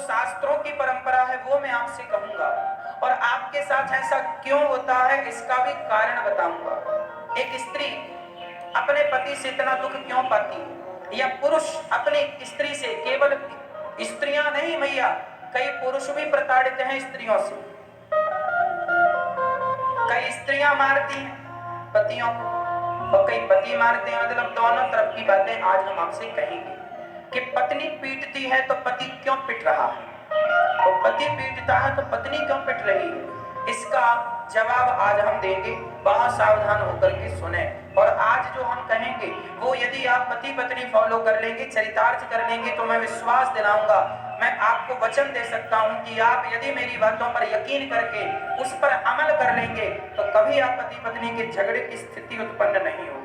शास्त्रों की परंपरा है वो मैं आपसे कहूंगा, और आपके साथ ऐसा क्यों होता है इसका भी कारण बताऊंगा। एक स्त्री अपने पति से इतना दुख क्यों पाती है, या पुरुष अपनी स्त्री से, केवल स्त्रियां नहीं मैया, कई पुरुष भी प्रताड़ित हैं स्त्रियों से। कई स्त्रियां मारती हैं पतियों को और कई पति मारते हैं। मतलब दोनों तरफ की बातें आज हम आपसे कहेंगे कि पत्नी पीटती है तो पति क्यों पिट रहा है, तो पति पीटता है तो पत्नी क्यों पिट रही है, इसका जवाब आज हम देंगे। बहुत सावधान होकर के सुने। और आज जो हम कहेंगे वो यदि आप पति पत्नी फॉलो कर लेंगे, चरितार्थ कर लेंगे, तो मैं विश्वास दिलाऊंगा, मैं आपको वचन दे सकता हूं कि आप यदि मेरी बातों पर यकीन करके उस पर अमल कर लेंगे तो कभी आप पति पत्नी के झगड़े की स्थिति उत्पन्न नहीं होगी।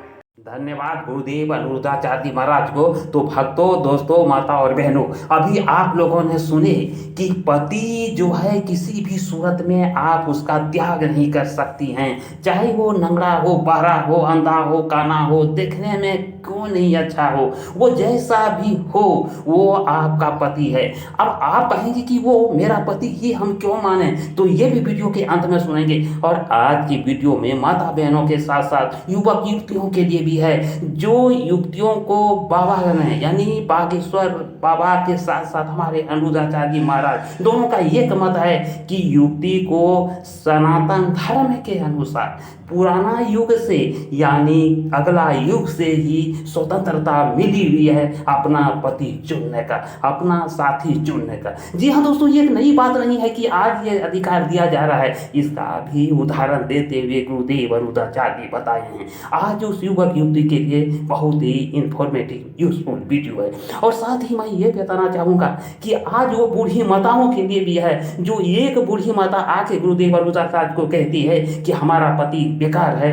धन्यवाद गुरुदेव अनिरुद्धाचार्य महाराज को। तो भक्तों, दोस्तों, माता और बहनों, अभी आप लोगों ने सुने कि पति जो है किसी भी सूरत में आप उसका त्याग नहीं कर सकती हैं, चाहे वो नंगड़ा हो, बहरा हो, अंधा हो, काना हो, देखने में क्यों नहीं अच्छा हो, वो जैसा भी हो वो आपका पति है। अब आप कहेंगे कि वो मेरा पति ही हम क्यों माने, तो ये भी वीडियो के अंत में सुनेंगे। और आज की वीडियो में माता बहनों के साथ साथ युवक युवतियों के लिए भी है, जो युवतियों को बाबा ने यानी बागेश्वर बाबा के साथ साथ हमारे अनिरुद्धाचार्य महाराज दोनों का एक मत है कि युवती को सनातन धर्म के अनुसार पुराना युग से यानी अगला युग से ही स्वतंत्रता मिली हुई है अपना पति चुनने का, अपना साथी चुनने का। जी हाँ दोस्तों, ये एक नई बात नहीं है कि आज ये अधिकार दिया जा रहा है, इसका भी उदाहरण देते हुए गुरुदेव अनिरुद्धाचार्य बताए हैं। आज उस युवक युवती के लिए बहुत ही इंफॉर्मेटिव यूजफुल वीडियो है। और साथ ही मैं ये बताना चाहूँगा कि आज वो बूढ़ी माताओं के लिए भी है, जो एक बूढ़ी माता आके गुरुदेव अनिरुद्धाचार्य को कहती है कि हमारा पति बेकार है,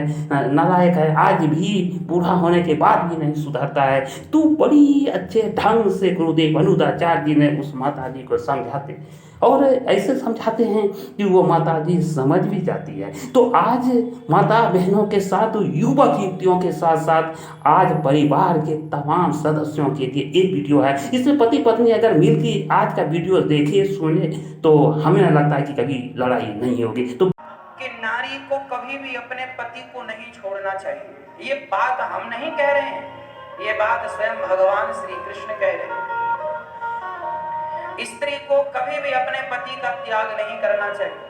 नालायक है, आज भी बूढ़ा होने के बाद भी नहीं सुधरता है, तो बड़ी अच्छे ढंग से गुरुदेव अनिरुद्धाचार्य जी ने उस माता जी को समझाते और ऐसे समझाते हैं कि वो माता जी समझ भी जाती है। तो आज माता बहनों के साथ, युवक युवतियों के साथ साथ आज परिवार के तमाम सदस्यों के लिए एक वीडियो है। इसमें पति पत्नी अगर मिलकर आज का वीडियो देखे सुने तो हमें लगता है कि कभी लड़ाई नहीं होगी। तो कि नारी को कभी भी अपने पति को नहीं छोड़ना चाहिए, ये बात हम नहीं कह रहे हैं, ये बात स्वयं भगवान श्री कृष्ण कह रहे हैं। स्त्री को कभी भी अपने पति का त्याग नहीं करना चाहिए,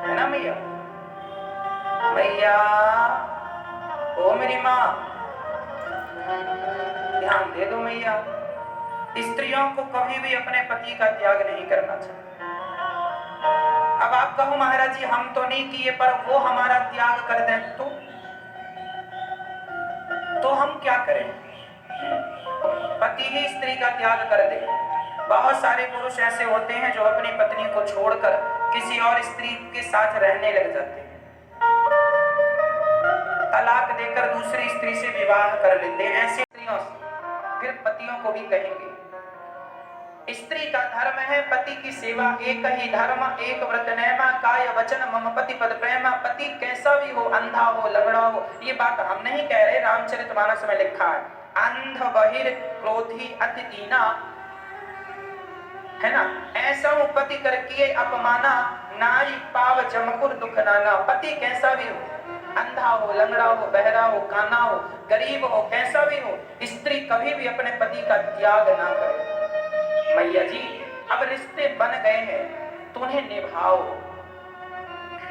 है ना मैया? मैया, ओ मेरी माँ, ध्यान दे दो मैया। स्त्रियों को कभी भी अपने पति का त्याग नहीं करना चाहिए। अब आप कहो महाराज जी हम तो नहीं किए पर वो हमारा त्याग कर दें तो हम क्या करें? पति ही स्त्री का त्याग कर दे। बहुत सारे पुरुष ऐसे होते हैं जो अपनी पत्नी को छोड़कर किसी और स्त्री के साथ रहने लग जाते हैं, तलाक देकर दूसरी स्त्री से विवाह कर लेते हैं। ऐसी स्त्रियों से फिर पतियों को भी कहेंगे स्त्री का धर्म है पति की सेवा, एक ही धर्म एक व्रत नेमा, काय वचन मम पति पद प्रेमा। पति कैसा भी हो, अंधा हो, लंगड़ा हो, ये बात हम नहीं कह रहे, रामचरितमानस में लिखा है, अंध बहिर क्रोधी अति दीना, है ना? ऐसा हो पति कर किए अपमाना, नारी पाव जमकुर दुख नाना। पति कैसा भी हो, अंधा हो, लंगड़ा हो, बहरा हो, काना हो, गरीब हो, कैसा भी हो, स्त्री कभी भी अपने पति का त्याग ना करे। मैया जी अब रिश्ते बन गए हैं तो उन्हें निभाओ।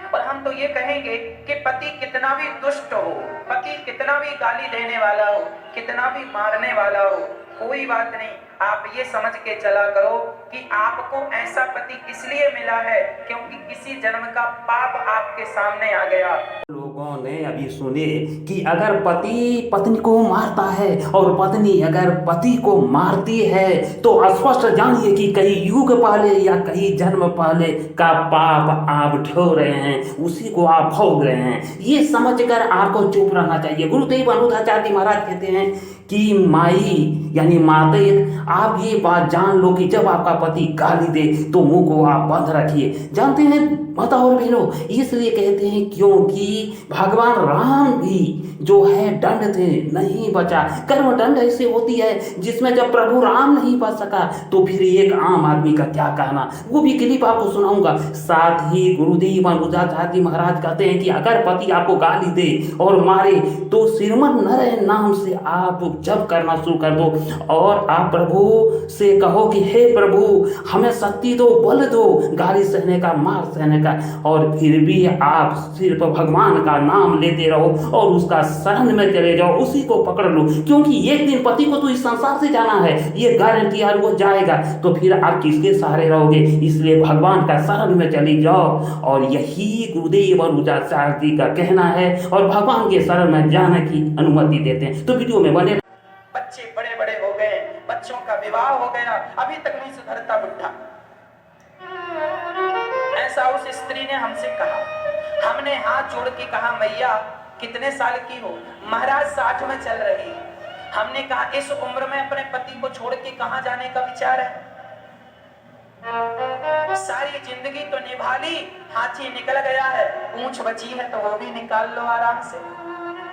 और हम तो ये कहेंगे कि पति कितना भी दुष्ट हो, पति कितना भी गाली देने वाला हो, कितना भी मारने वाला हो, कोई बात नहीं, आप ये समझ के चला करो कि आपको ऐसा पति इसलिए मिला है क्योंकि किसी जन्म का पाप आपके सामने आ गया। लोगों ने अभी सुने कि अगर पति पत्नी को मारता है और पत्नी अगर पति को मारती है तो स्पष्ट जानिए कि कई युग पहले या कई जन्म पहले का पाप आप ढो रहे हैं, उसी को आप भोग रहे हैं। ये समझकर आपको चुप रहना चाहिए। गुरुदेव अनिरुद्धाचार्य महाराज कहते हैं कि माई यानी माते, आप ये बात जान लो कि जब आपका पति गाली दे तो मुंह को आप बंद रखिए। जानते हैं माता और बहनों, इसलिए कहते हैं क्योंकि भगवान राम भी जो है दंड थे नहीं बचा। कर्म दंड ऐसे होती है जिसमें जब प्रभु राम नहीं बच सका तो फिर एक आम आदमी का क्या कहना, वो भी क्लिप आपको सुनाऊंगा। साथ ही गुरुदेव अनुजाचार्य जी महाराज कहते हैं कि अगर पति आपको गाली दे और मारे तो श्रीमन नारायण नाम से आप जप करना शुरू कर दो और आप प्रभु से कहो कि हे प्रभु हमें शक्ति दो, बल दो गाली सहने का, मार सहने का। और फिर भी आप सिर्फ भगवान का नाम लेते रहो और उसका शरण में चले जाओ, उसी को पकड़ लो, क्योंकि एक दिन पति को तो इस संसार से जाना है, ये गारंटी है, वो जाएगा तो फिर आप किसके सहारे रहोगे। इसलिए भगवान का शरण में चली जाओ और यही गुरुदेव अनुजाचार्य जी का कहना है और भगवान के शरण में जाने की अनुमति देते हैं। तो वीडियो में बने। बच्चे बड़े बड़े हो गए, बच्चों का विवाह हो गया, अभी तक नहीं सुधरता बुढ़ा। ऐसा उस स्त्री ने हमसे कहा, हमने हाथ जोड़ के कहा मैया कितने साल की हो? महाराज 60 में चल रही। हमने कहा इस उम्र में अपने पति को छोड़ के कहां जाने का विचार है? सारी जिंदगी तो निभा ली, हाथी निकल गया है, पूंछ बची है तो वो भी निकाल लो आराम से।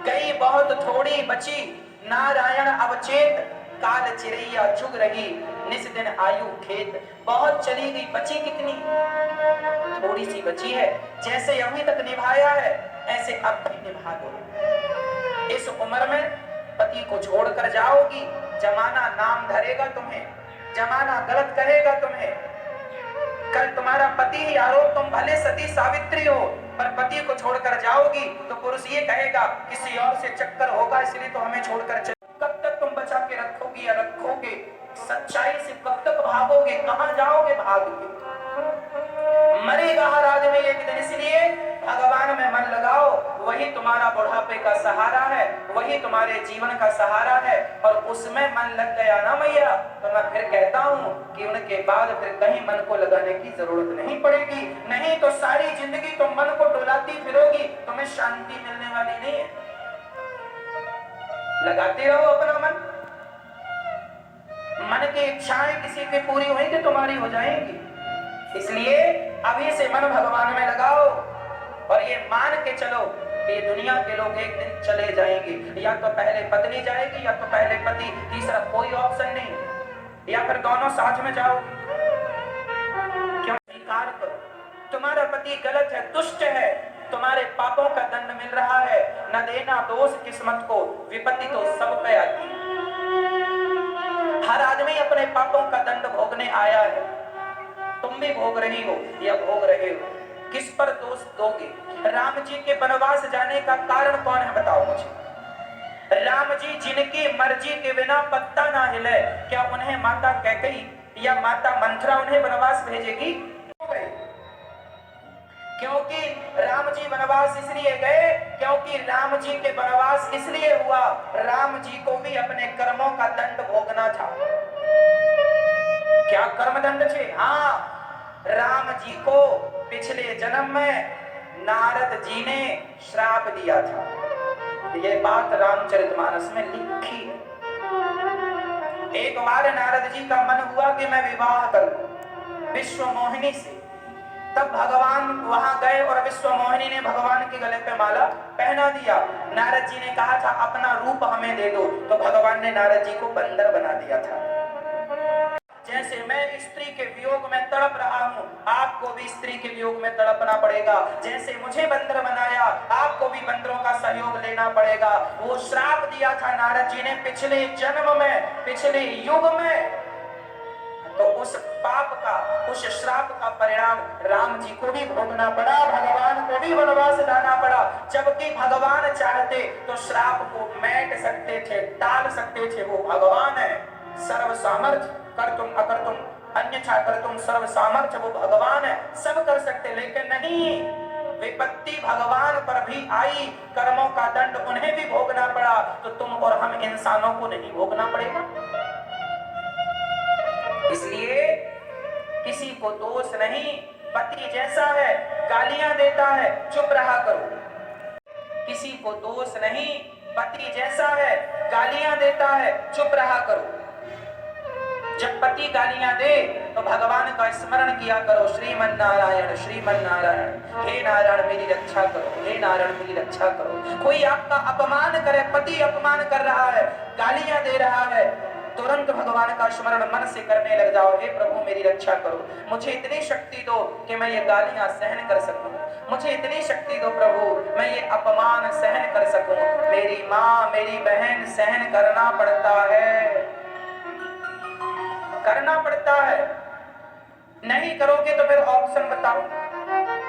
गई बहुत थोड़ी बची, नारायण अवचेत, काल चिरैया चुग रही, निस दिन आयु खेत। बहुत चली गई, बची कितनी? थोड़ी सी बची है। जैसे अभी तक निभाया है ऐसे अब भी निभा दो। इस उम्र में पति को छोड़कर जाओगी, जमाना नाम धरेगा तुम्हें, जमाना गलत कहेगा तुम्हें। कल तुम्हारा पति ही आरोप, तुम भले सती सावित्री हो पर पति को छोड़कर जाओगी तो पुरुष ये कहेगा किसी और से चक्कर होगा इसलिए तो हमें छोड़कर चल। कब तक तुम बचा के रखोगी या रखोगे? सच्चाई से कब तक भागोगे? कहां जाओगे भाग के? मरेगा हर आदमी एक दिन, इसलिए भगवान में मन लगाओ, वही तुम्हारा बुढ़ापे का सहारा है, वही तुम्हारे जीवन का सहारा है। और उसमें मन लग गया ना मैया तो मैं फिर कहता हूँ कि उनके बाद फिर कहीं मन को लगाने की जरूरत नहीं पड़ेगी। नहीं तो सारी जिंदगी तुम मन को डुलाती फिरोगी, तुम्हें शांति मिलने वाली नहीं है। लगाते रहो अपना मन, मन की इच्छाएं किसी की पूरी हुई कि तुम्हारी हो जाएंगी। इसलिए अभी से मन भगवान में लगाओ और ये मान के चलो कि ये दुनिया के लोग एक दिन चले जाएंगे, या तो पहले पत्नी जाएगी या तो पहले पति, तीसरा कोई ऑप्शन नहीं, या फिर दोनों साथ में जाओ। क्यों? स्वीकार करो तुम्हारा पति गलत है, दुष्ट है, तुम्हारे पापों का दंड मिल रहा है। न देना दोष किस्मत को, विपत्ति तो सब पे आती है। हर आदमी अपने पापों का दंड भोगने आया है, तुम भी भोग रही हो या भोग रहे हो। किस पर दोष दोगे? राम जी के वनवास जाने का कारण कौन है बताओ मुझे। राम जी जिनकी मर्जी के बिना पत्ता ना हिले, क्या उन्हें माता कैकेयी या माता मंथरा उन्हें वनवास भेजेगी? क्योंकि राम जी वनवास इसलिए गए क्योंकि राम जी के वनवास इसलिए हुआ, राम जी को भी अपने कर्मों का दंड भोगना था। क्या कर्म दंड थे? हाँ, राम जी को पिछले जन्म में नारद जी ने श्राप दिया था। ये बात रामचरितमानस में लिखी है। एक बार नारद जी का मन हुआ कि मैं विवाह करूं विश्व मोहिनी से, तब भगवान वहां गए और विश्व मोहिनी ने भगवान के गले पे माला पहना दिया। नारद जी ने कहा था अपना रूप हमें दे दो, तो भगवान ने नारद जी को बंदर बना दिया था। जैसे मैं स्त्री के वियोग में तड़प रहा हूँ, आपको भी स्त्री के वियोग में तड़पना पड़ेगा। जैसे मुझे बंदर बनाया, आपको भी बंदरों का सहयोग लेना पड़ेगा। वो श्राप दिया था नारद जी ने पिछले जन्म में, पिछले युग में, तो उस पाप का, उस श्राप का परिणाम राम जी को भी भोगना पड़ा, भगवान को भी वनवास जाना पड़ा। जबकि भगवान चाहते तो श्राप को मिटा सकते थे, टाल सकते थे। वो भगवान है, सर्व सामर्थ्य, कर तुम अकर तुम अन्यथा कर तुम सर्व सामर्थ्य, वो भगवान है, सब कर सकते। लेकिन नहीं, विपत्ति भगवान पर भी आई, कर्मों का दंड उन्हें भी भोगना पड़ा, तो तुम और हम इंसानों को नहीं भोगना पड़ेगा? इसलिए किसी को दोष नहीं, पति जैसा है गालियां देता है, चुप रहा करो। किसी को दोष नहीं, पति जैसा है गालियां देता है, चुप रहा करो। जब पति गालियां दे तो भगवान का स्मरण किया करो, श्रीमन नारायण श्रीमन नारायण, हे नारायण मेरी रक्षा करो, हे नारायण मेरी रक्षा करो। कोई आपका अपमान करे, पति अपमान कर रहा है, गालियां दे रहा है, तुरंत भगवान का स्मरण मन से करने लग जाओ, हे प्रभु मेरी रक्षा करो, मुझे इतनी शक्ति दो कि मैं ये गालियां सहन कर सकूं, मुझे इतनी शक्ति दो प्रभु मैं ये अपमान सहन कर सकूं। मेरी माँ मेरी बहन सहन करना पड़ता है, करना पड़ता है, नहीं करोगे तो फिर ऑप्शन बताओ।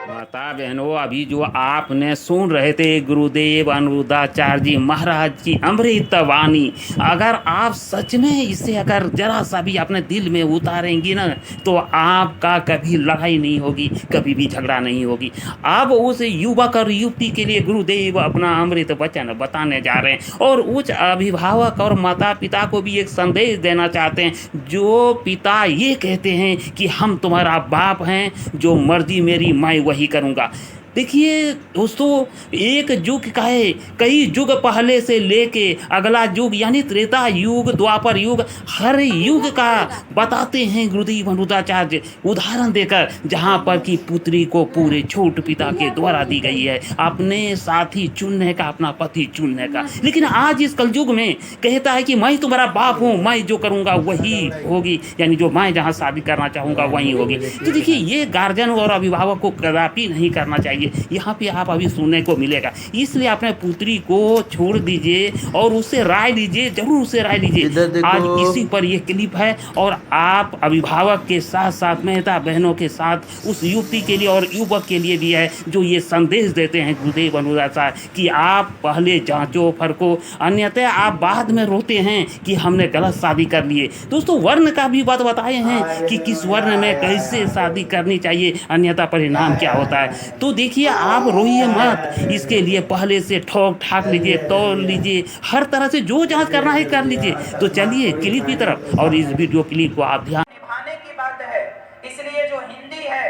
माता बहनों, अभी जो आपने सुन रहे थे गुरुदेव अनिरुद्धाचार्य जी महाराज की अमृत वाणी, अगर आप सच में इसे अगर जरा सा भी अपने दिल में उतारेंगी ना, तो आपका कभी लड़ाई नहीं होगी, कभी भी झगड़ा नहीं होगी। अब उस युवक और युवती के लिए गुरुदेव अपना अमृत वचन बताने जा रहे हैं और उच्च अभिभावक और माता पिता को भी एक संदेश देना चाहते हैं। जो पिता ये कहते हैं कि हम तुम्हारा बाप हैं, जो मर्जी मेरी मैं वही करूँगा। देखिए दोस्तों, एक युग का है, कई युग पहले से लेके अगला युग यानी त्रेता युग, द्वापर युग, हर युग का बताते हैं गुरुदेव अनिरुद्धाचार्य उदाहरण देकर, जहाँ पर कि पुत्री को पूरे छोट पिता के द्वारा दी गई है अपने साथी चुनने का, अपना पति चुनने का। लेकिन आज इस कलयुग में कहता है कि मैं तुम्हारा बाप हूँ, मैं जो करूँगा वही होगी, यानी जो मैं जहाँ शादी करना चाहूँगा वही होगी। तो देखिए ये गार्जियन और अभिभावक को कदापि नहीं करना चाहिए। यहाँ पे आप अभी सुनने को मिलेगा, इसलिए अपने पुत्री को छोड़ दीजिए और उससे राय लीजिए, जरूर उससे राय लीजिए। आज इसी पर ये क्लिप है और आप अभिभावक के साथ साथ मेहता बहनों के साथ उस युवती के लिए और युवक के लिए भी है जो ये संदेश देते हैं गुरुदेव अनिरुद्धाचार्य कि आप पहले जांचो फरको, अन्यथा आप बाद में रोते हैं कि हमने गलत शादी कर लिए। दोस्तों वर्ण का भी बात बताए हैं कि किस वर्ण में कैसे शादी करनी चाहिए, अन्यथा परिणाम क्या होता है। तो देखिए आप रोइए मत, इसके लिए पहले से ठोक ठाक लीजिए, तोड़ लीजिए, हर तरह से जो जांच करना है कर लीजिए। तो चलिए क्लिप की तरफ, और इस वीडियो क्लिप को आप ध्यान निभाने की बात है, इसलिए जो हिंदी है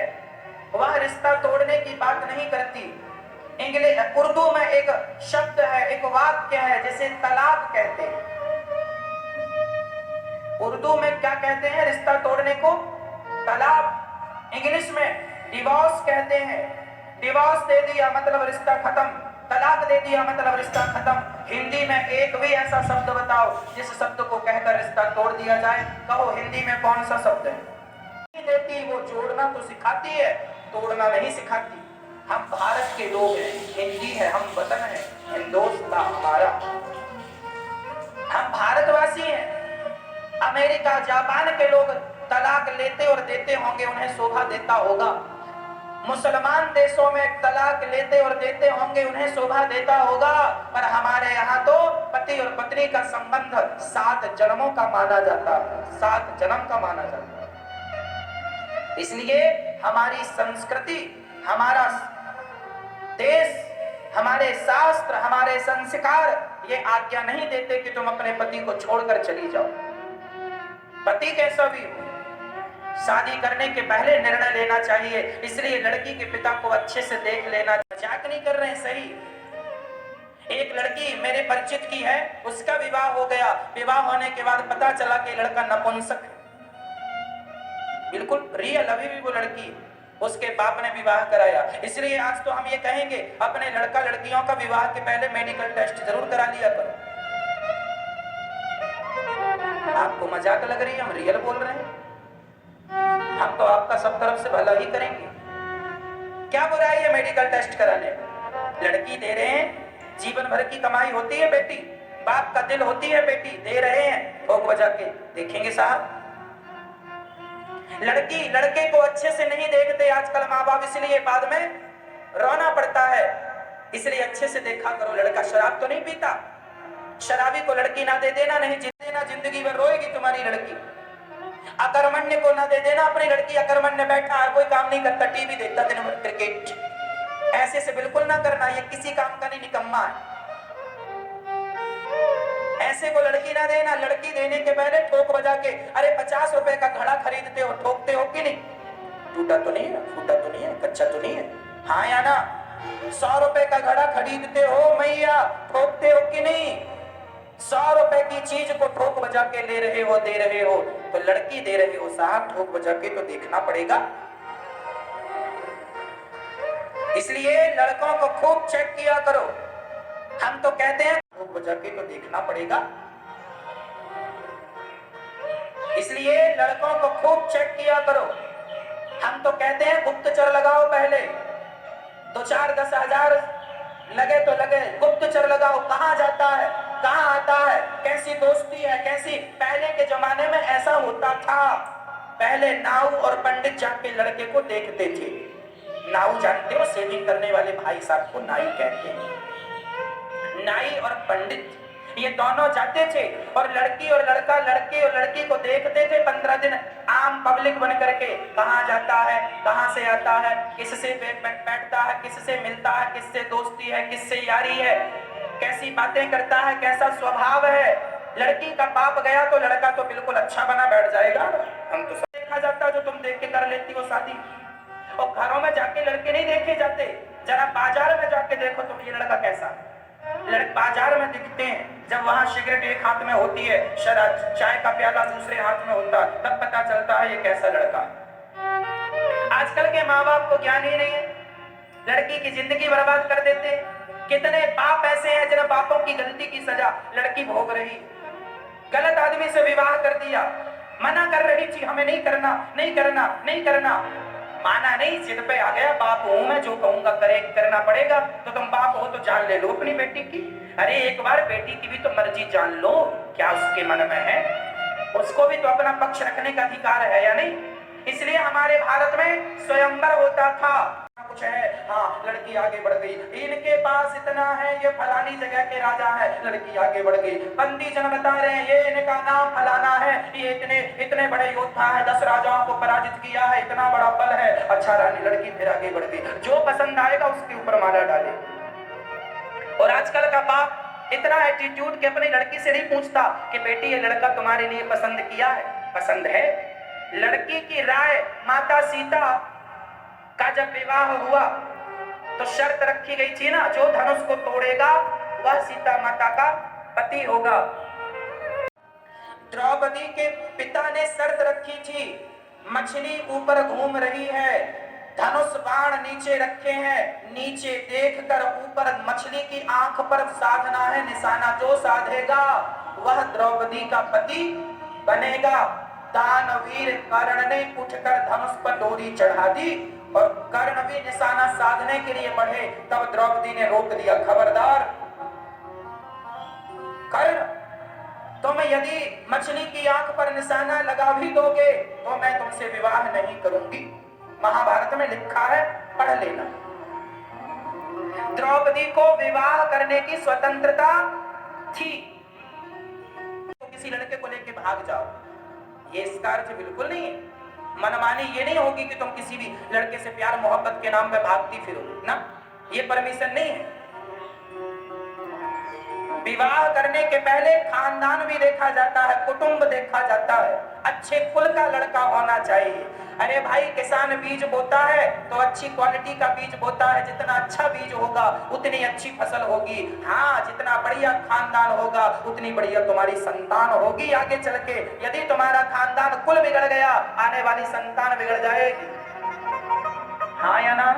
वह रिश्ता तोड़ने की बात नहीं करती। इंग्लिश उर्दू में एक शब्द है, एक वाक्य है जिसे तलाक कहते हैं। उर्दू में क्या कहते हैं रिश्ता तोड़ने को? तलाक। इंग्लिश में डिवोर्स कहते हैं। डिवोर्स दे दिया मतलब रिश्ता खत्म, तलाक दे दिया मतलब रिश्ता खत्म। हिंदी में एक भी ऐसा शब्द बताओ जिस शब्द को कहकर रिश्ता तोड़ दिया जाए, कहो हिंदी में कौन सा शब्द है? देती वो जोड़ना तो सिखाती है, तोड़ना नहीं सिखाती। हम भारत के लोग हैं, हिंदी है, हम वतन है, हिंदुस्तान हमारा, हम भारतवासी हैं। अमेरिका जापान के लोग तलाक लेते और देते होंगे, उन्हें शोभा देता होगा। मुसलमान देशों में तलाक लेते और देते होंगे, उन्हें शोभा देता होगा। पर हमारे यहाँ तो पति और पत्नी का संबंध 7 जन्मों का माना जाता है, 7 जन्म का माना जाता है। इसलिए हमारी संस्कृति, हमारा देश, हमारे शास्त्र, हमारे संस्कार ये आज्ञा नहीं देते कि तुम अपने पति को छोड़कर चली जाओ। पति कैसा भी हो, शादी करने के पहले निर्णय लेना चाहिए। इसलिए लड़की के पिता को अच्छे से देख लेना। मजाक नहीं कर रहे हैं, सही। एक लड़की मेरे परिचित की है, उसका विवाह हो गया। विवाह होने के बाद पता चला कि लड़का नपुंसक है, बिल्कुल रियल, अभी भी वो लड़की, उसके बाप ने विवाह कराया। इसलिए आज तो हम ये कहेंगे अपने लड़का लड़कियों का विवाह के पहले मेडिकल टेस्ट जरूर करा लिया करो। आपको मजाक लग रही है, हम रियल बोल रहे हैं। हम तो आपका सब तरफ से भला ही करेंगे। क्या बुराई है मेडिकल टेस्ट कराने में? लड़की दे रहे हैं, जीवन भर की कमाई होती है बेटी, बाप का दिल होती है बेटी, दे रहे हैं, ठोक बजा के देखेंगे साहब। लड़की लड़के को अच्छे से नहीं देखते आजकल माँ बाप, इसलिए बाद में रोना पड़ता है। इसलिए अच्छे से देखा करो। लड़का शराब तो नहीं पीता, शराबी को लड़की ना दे देना, नहीं देना, जिंदगी भर रोएगी तुम्हारी लड़की। अकर्मण्य को ना दे देना अपनी लड़की, अकर्मण्य बैठा है, कोई काम नहीं करता, टीवी देखता दिन भर, क्रिकेट, ऐसे से बिल्कुल ना करना, ये किसी काम का नहीं, निकम्मा है। ऐसे को लड़की ना देना। लड़की देने के पहले ठोक बजा के, अरे 50 रुपए का घड़ा खरीदते हो, ठोकते हो कि नहीं? टूटा तो नहीं है, फूटा तो नहीं है, कच्चा तो नहीं है, हाँ या ना? 100 रुपए का घड़ा खरीदते हो मैया, ठोकते हो कि नहीं? 100 रुपए की चीज को ठोक बजा के ले रहे हो, दे रहे हो, तो लड़की दे रहे हो साहब, ठोक बजा के तो देखना पड़ेगा। इसलिए लड़कों को खूब चेक किया करो। हम तो कहते हैं ठोक बजा के तो देखना पड़ेगा। इसलिए लड़कों को खूब चेक किया करो। हम तो कहते हैं गुप्तचर लगाओ, पहले 2-4-10 हजार लगे तो लगे, गुप्तचर लगाओ। कहां जाता है, कहां आता है, कैसी दोस्ती है, कैसी। पहले के जमाने में ऐसा होता था, पहले नाऊ और पंडित जाके लड़के को देखते थे। नाऊ जानते हो, सेविंग करने वाले भाई साहब को नाई कहते हैं। नाई और पंडित ये दोनों जाते थे और लड़की और लड़का, लड़के और लड़की को देखते थे 15 दिन आम पब्लिक बन करके। कहाँ जाता है, कहाँ से आता है, किससे बैठता है, किससे मिलता है, किससे दोस्ती है, किससे यारी है, कैसी बातें करता है, कैसा स्वभाव है। लड़की का बाप गया तो लड़का तो बिल्कुल अच्छा बना बैठ जाएगा। हम तो सब देखा जाता जो तुम देख के कर लेती हो शादी। और घरों में जाके लड़के नहीं देखे जाते, जरा बाजार में जाके देखो तुम ये लड़का कैसा। लड़के बाजार में दिखते हैं जब वहां सिगरेट एक हाथ में होती है, शराब चाय का प्याला दूसरे हाथ में होता है, तब पता चलता है ये कैसा लड़का। आजकल के माँ बाप को ज्ञान ही नहीं है, लड़की की जिंदगी बर्बाद कर देते हैं। कितने बाप ऐसे हैं जिन बापों की गलती की सजा लड़की भोग रही। गलत आदमी से विवाह कर दिया, मना कर रही थी हमें नहीं करना, नहीं करना, नहीं करना, माना नहीं, जिद पे आ गया। बाप हूं मैं, जो कहूंगा करे करना पड़ेगा। तो तुम बाप हो तो जान ले लो अपनी बेटी की। अरे एक बार बेटी की भी तो मर्जी जान लो, क्या उसके मन में है, उसको भी तो अपना पक्ष रखने का अधिकार है या नहीं। इसलिए हमारे भारत में स्वयंवर होता था। कुछ है, हाँ लड़की आगे बढ़ गई, इनके पास इतना है, ये फलानी जगह के राजा है, लड़की आगे बढ़ गई। बंदी जन बता रहे हैं ये इनका नाम फलाना है, ये इतने इतने बड़े योद्धा है, 10 राजाओं को पराजित किया है, इतना बड़ा बल है। अच्छा रानी, लड़की फिर आगे बढ़ गई, जो पसंद आएगा उसके ऊपर माला डाले। और आजकल का बाप इतना एटीट्यूड कि अपनी लड़की से नहीं पूछता कि बेटी ये लड़का तुम्हारे लिए पसंद किया है, पसंद है। लड़की की राय माता सीता का जब विवाह हुआ तो शर्त रखी गई थी ना, जो धनुष को तोड़ेगा वह सीता माता का पति होगा। द्रौपदी के पिता ने शर्त रखी थी, मछली ऊपर घूम रही है, धनुष बाण नीचे रखे हैं, नीचे देखकर ऊपर मछली की आंख पर साधना है निशाना, जो साधेगा वह द्रौपदी का पति बनेगा। दानवीर कर्ण ने उठकर धनुष पर डोरी चढ़ा दी और कर्ण भी निशाना साधने के लिए बढ़े, तब द्रौपदी ने रोक दिया, खबरदार कर्ण, तुम यदि मछली की आंख पर निशाना लगा भी दोगे तो मैं तुमसे विवाह नहीं करूंगी। महाभारत में लिखा है, पढ़ लेना। द्रौपदी को विवाह करने की स्वतंत्रता थी। तो किसी लड़के को लेके भाग जाओ, ये इसका अर्थ बिल्कुल नहीं है। मनमानी ये नहीं होगी कि तुम किसी भी लड़के से प्यार मोहब्बत के नाम पे भागती फिरो ना, ये परमिशन नहीं है। विवाह करने के पहले खानदान भी देखा जाता है, कुटुंब देखा जाता है, अच्छे कुल का लड़का होना चाहिए। अरे भाई, किसान बीज बोता है तो अच्छी क्वालिटी का बीज बोता है, जितना अच्छा बीज होगा उतनी अच्छी फसल होगी। हाँ, जितना बढ़िया खानदान होगा उतनी बढ़िया तुम्हारी संतान होगी आगे चल के। यदि तुम्हारा खानदान कुल बिगड़ गया, आने वाली संतान बिगड़ जाएगी। हाँ या ना?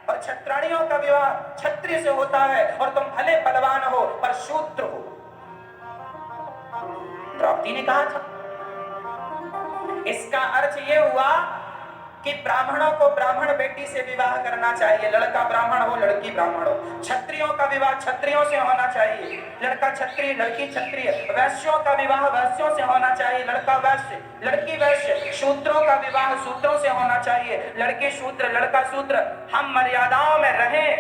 और क्षत्रियों का विवाह क्षत्रिय से होता है, और तुम भले बलवान हो पर शूद्र हो। द्रौपदी ने कहा था, इसका अर्थ ये हुआ कि ब्राह्मणों को ब्राह्मण बेटी से विवाह करना चाहिए, लड़का ब्राह्मण हो लड़की ब्राह्मण हो। क्षत्रियों का विवाह क्षत्रियों से होना चाहिए, लड़का क्षत्रिय लड़की क्षत्रिय। वैश्यों का विवाह वैश्यों से होना चाहिए, लड़का वैश्य लड़की वैश्य। शूद्रों का विवाह शूद्रों से होना चाहिए, लड़की शूद्र लड़का शूद्र। हम मर्यादाओं में रहें,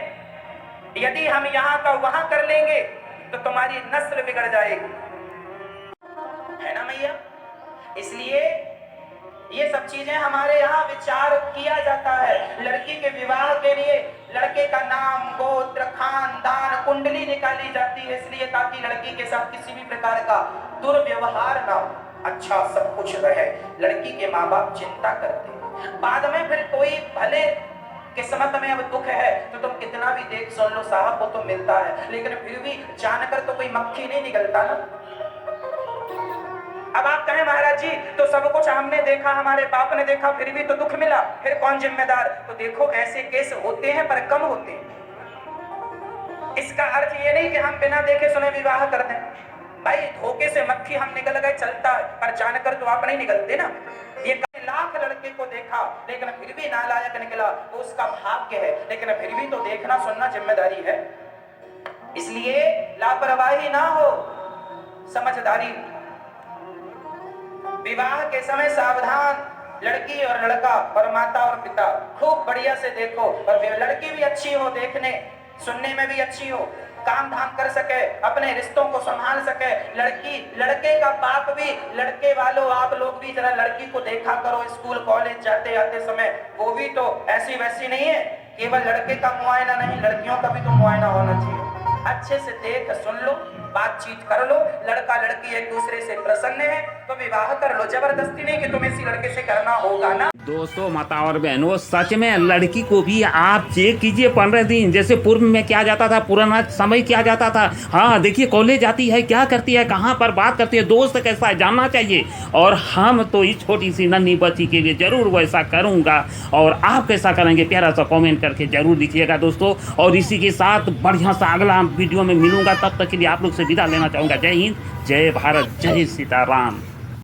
यदि हम यहाँ का वहां कर लेंगे तो तुम्हारी नस्ल बिगड़ जाएगी, है ना मैया। इसलिए ये सब चीजें हमारे यहाँ विचार किया जाता है। लड़की के विवाह के लिए लड़के का नाम, गोत्र, खानदान, कुंडली निकाली जाती है, इसलिए ताकि लड़की के साथ किसी भी प्रकार का दुर्व्यवहार ना हो, अच्छा सब कुछ रहे। लड़की के माँ बाप चिंता करते हैं, बाद में फिर कोई भले किस्मत में अब दुख है तो तुम कितना भी देख सुन लो साहब वो तो मिलता है, लेकिन फिर भी जानकर तो कोई मक्खी नहीं निकलता ना। अब आप कहें महाराज जी तो सब कुछ हमने देखा, हमारे बाप ने देखा, फिर भी तो दुख मिला, फिर कौन जिम्मेदार? तो देखो ऐसे केस होते हैं पर कम होते हैं। इसका अर्थ ये नहीं कि हम बिना देखे सुने विवाह कर दें। भाई धोखे से मक्खी हम निकल गए चलता है, पर जानकर तो आप नहीं निकलते ना। ये लाख लड़के को देखा लेकिन फिर भी नालायक निकला, वो उसका भाग्य है, लेकिन फिर भी तो देखना सुनना जिम्मेदारी है। इसलिए लापरवाही ना हो, समझदारी। विवाह के समय सावधान, लड़की और लड़का और माता और पिता खूब बढ़िया से देखो, और लड़की भी अच्छी हो, देखने सुनने में भी अच्छी हो, काम धाम कर सके, अपने रिश्तों को संभाल सके। लड़की लड़के का बाप भी, लड़के वालों आप लोग भी जरा लड़की को देखा करो स्कूल कॉलेज जाते आते समय, वो भी तो ऐसी वैसी नहीं है। केवल लड़के का मुआयना नहीं, लड़कियों का भी तो मुआयना होना चाहिए। अच्छे से देख सुन लो, बातचीत कर लो, लड़का लड़की एक दूसरे से प्रसन्न है तो विवाह कर लो। जबरदस्ती नहीं कि तुम्हें इसी लड़के से करना होगा ना। दोस्तों माता और बहनों, सच में लड़की को भी आप चेक कीजिए 15 दिन, जैसे पूर्व में क्या जाता था, पुराना समय क्या जाता था। हाँ देखिए कॉलेज जाती है, क्या करती है, कहाँ पर बात करती है, दोस्त कैसा है, जानना चाहिए। और हम तो इस छोटी सी नन्ही बच्ची के लिए जरूर वैसा करूँगा, और आप कैसा करेंगे प्यारा सा कॉमेंट करके जरूर लिखिएगा दोस्तों। और इसी के साथ बढ़िया सा अगला वीडियो में मिलूंगा, तब तक के लिए आप लोग से विदा लेना चाहूँगा। जय हिंद, जय भारत, जय सीताराम।